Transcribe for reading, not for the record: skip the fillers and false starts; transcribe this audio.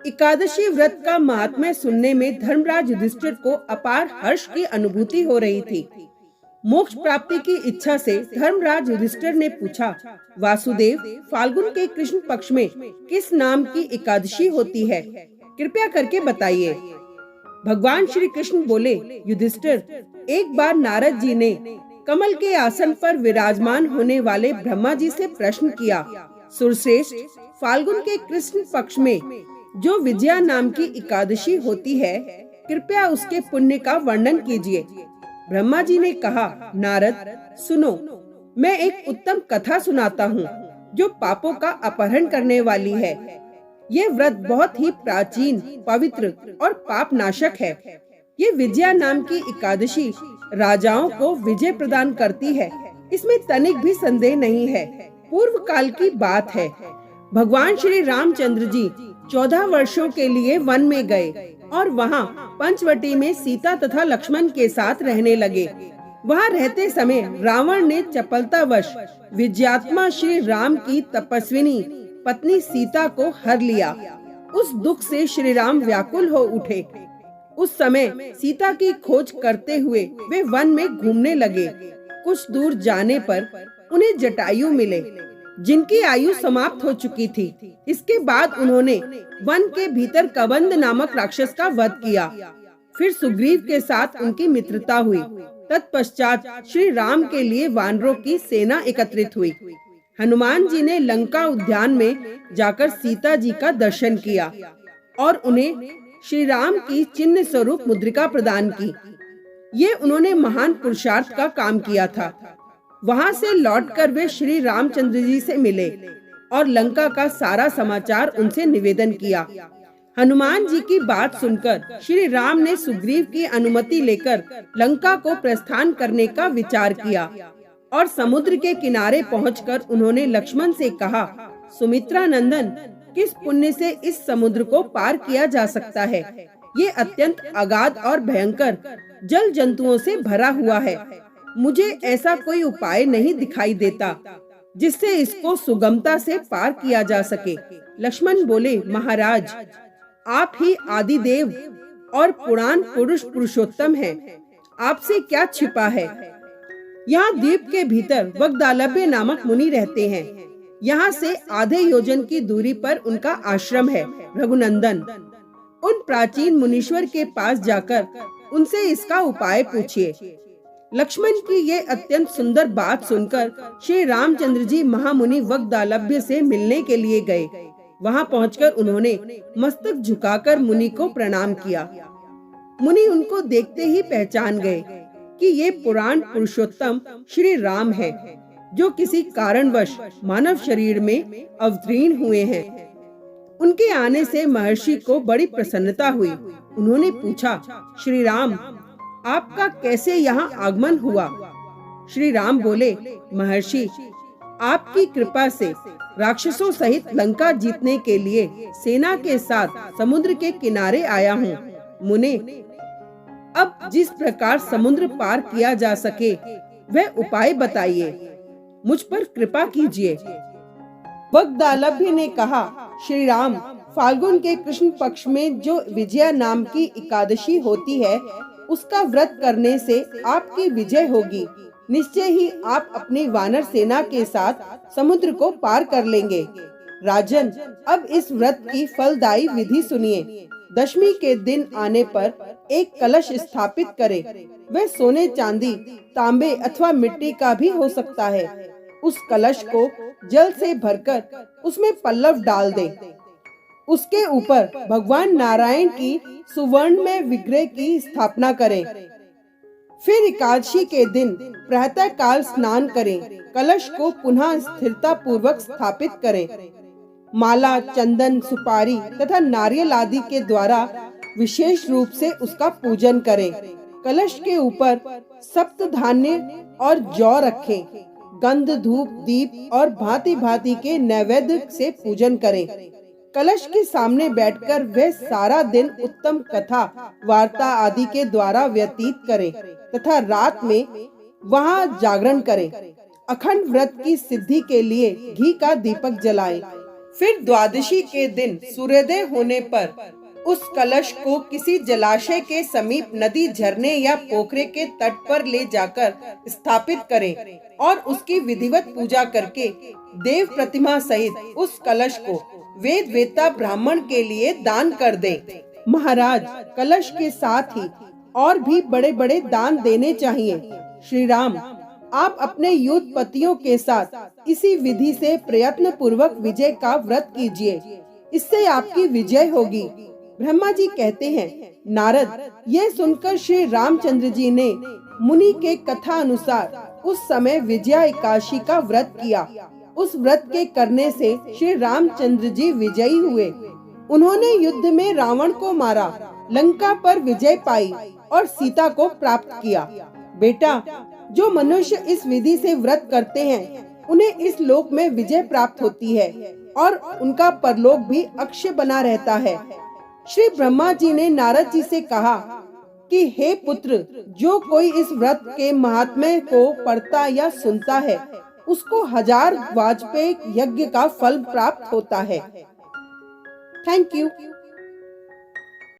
एकादशी व्रत का महात्म्य सुनने में धर्मराज युधिष्ठिर को अपार हर्ष की अनुभूति हो रही थी। मोक्ष प्राप्ति की इच्छा से धर्मराज युधिष्ठिर ने पूछा, वासुदेव, फाल्गुन के कृष्ण पक्ष में किस नाम की एकादशी होती है? कृपया करके बताइए। भगवान श्री कृष्ण बोले, युधिष्ठिर, एक बार नारद जी ने कमल के आसन पर विराजमान होने वाले ब्रह्मा जी से प्रश्न किया, सुरश्रेष्ठ, फाल्गुन के कृष्ण पक्ष में जो विजया नाम की एकादशी होती है, कृपया उसके पुण्य का वर्णन कीजिए। ब्रह्मा जी ने कहा, नारद, सुनो, मैं एक उत्तम कथा सुनाता हूँ जो पापों का अपहरण करने वाली है। ये व्रत बहुत ही प्राचीन, पवित्र और पाप नाशक है। ये विजया नाम की एकादशी राजाओं को विजय प्रदान करती है, इसमें तनिक भी संदेह नहीं है। पूर्व काल की बात है। भगवान श्री रामचंद्र जी 14 वर्षों के लिए वन में गए और वहाँ पंचवटी में सीता तथा लक्ष्मण के साथ रहने लगे। वहाँ रहते समय रावण ने चपलतावश विजयात्मा श्री राम की तपस्विनी पत्नी सीता को हर लिया। उस दुख से श्री राम व्याकुल हो उठे। उस समय सीता की खोज करते हुए वे वन में घूमने लगे। कुछ दूर जाने पर उन्हें जटायु मिले, जिनकी आयु समाप्त हो चुकी थी। इसके बाद उन्होंने वन के भीतर कबंध नामक राक्षस का वध किया। फिर सुग्रीव के साथ उनकी मित्रता हुई। तत्पश्चात श्री राम के लिए वानरों की सेना एकत्रित हुई। हनुमान जी ने लंका उद्यान में जाकर सीता जी का दर्शन किया और उन्हें श्री राम की चिन्ह स्वरूप मुद्रिका प्रदान की। ये उन्होंने महान पुरुषार्थ का काम किया था। वहाँ से लौटकर वे श्री रामचंद्र जी से मिले और लंका का सारा समाचार उनसे निवेदन किया। हनुमान जी की बात सुनकर श्री राम ने सुग्रीव की अनुमति लेकर लंका को प्रस्थान करने का विचार किया और समुद्र के किनारे पहुंचकर उन्होंने लक्ष्मण से कहा, सुमित्रा नंदन, किस पुण्य से इस समुद्र को पार किया जा सकता है? ये अत्यंत अगाध और भयंकर जल जंतुओं से भरा हुआ है। मुझे ऐसा कोई उपाय नहीं दिखाई देता जिससे इसको सुगमता से पार किया जा सके। लक्ष्मण बोले, महाराज, आप ही आदिदेव और पुराण पुरुष पुरुषोत्तम हैं। आपसे क्या छिपा है? यहाँ द्वीप के भीतर वग्दालभ्य नामक मुनि रहते हैं। यहाँ से आधे योजन की दूरी पर उनका आश्रम है। रघुनंदन, उन प्राचीन मुनीश्वर के पास जाकर उनसे इसका उपाय पूछिए। लक्ष्मण की ये अत्यंत सुंदर बात सुनकर श्री रामचंद्र जी महामुनि वग्दालभ्य से मिलने के लिए गए। वहाँ पहुंचकर उन्होंने मस्तक झुकाकर मुनि को प्रणाम किया। मुनि उनको देखते ही पहचान गए कि ये पुराण पुरुषोत्तम श्री राम है, जो किसी कारणवश मानव शरीर में अवतीर्ण हुए हैं। उनके आने से महर्षि को बड़ी प्रसन्नता हुई। उन्होंने पूछा, श्री राम, आपका कैसे यहाँ आगमन हुआ? श्री राम बोले, महर्षि, आपकी कृपा से राक्षसों सहित लंका जीतने के लिए सेना के साथ समुद्र के किनारे आया हूँ। मुने, अब जिस प्रकार समुद्र पार किया जा सके वह उपाय बताइए। मुझ पर कृपा कीजिए। वग्दालभ्य ने कहा, श्री राम, फाल्गुन के कृष्ण पक्ष में जो विजया नाम की एकादशी होती है, उसका व्रत करने से आपकी विजय होगी। निश्चय ही आप अपनी वानर सेना के साथ समुद्र को पार कर लेंगे। राजन, अब इस व्रत की फलदायी विधि सुनिए। दशमी के दिन आने पर एक कलश स्थापित करें। वह सोने, चांदी, तांबे अथवा मिट्टी का भी हो सकता है। उस कलश को जल से भरकर उसमें पल्लव डाल दें। उसके ऊपर भगवान नारायण की सुवर्ण में विग्रह की स्थापना करें। फिर एकादशी के दिन प्रातः काल स्नान करें। कलश को पुनः स्थिरता पूर्वक स्थापित करें। माला, चंदन, सुपारी तथा नारियल आदि के द्वारा विशेष रूप से उसका पूजन करें। कलश के ऊपर सप्त धान्य और जौ रखें। गंध, धूप, दीप और भांति भांति के नैवेद्य से पूजन करें। कलश के सामने बैठकर वह सारा दिन उत्तम कथा, वार्ता आदि के द्वारा व्यतीत करें तथा रात में वहाँ जागरण करें। अखंड व्रत की सिद्धि के लिए घी का दीपक जलाएं। फिर द्वादशी के दिन सूर्योदय होने पर उस कलश को किसी जलाशय के समीप नदी, झरने या पोखरे के तट पर ले जाकर स्थापित करें और उसकी विधिवत पूजा करके देव प्रतिमा सहित उस कलश को वेद वेत्ता ब्राह्मण के लिए दान कर दें। महाराज, कलश के साथ ही और भी बड़े बड़े दान देने चाहिए। श्री राम, आप अपने युद्धपतियों के साथ इसी विधि से प्रयत्न पूर्वक विजय का व्रत कीजिए, इससे आपकी विजय होगी। ब्रह्मा जी कहते हैं, नारद, यह सुनकर श्री रामचंद्र जी ने मुनि के कथा अनुसार उस समय विजया एकादशी का व्रत किया। उस व्रत के करने से श्री रामचंद्र जी विजयी हुए। उन्होंने युद्ध में रावण को मारा, लंका पर विजय पाई और सीता को प्राप्त किया। बेटा, जो मनुष्य इस विधि से व्रत करते हैं उन्हें इस लोक में विजय प्राप्त होती है और उनका परलोक भी अक्षय बना रहता है। श्री ब्रह्मा जी ने नारद जी से कहा कि हे पुत्र, जो कोई इस व्रत के महात्म्य को पढ़ता या सुनता है उसको 1000 वाजपेय यज्ञ का फल प्राप्त होता है। Thank you.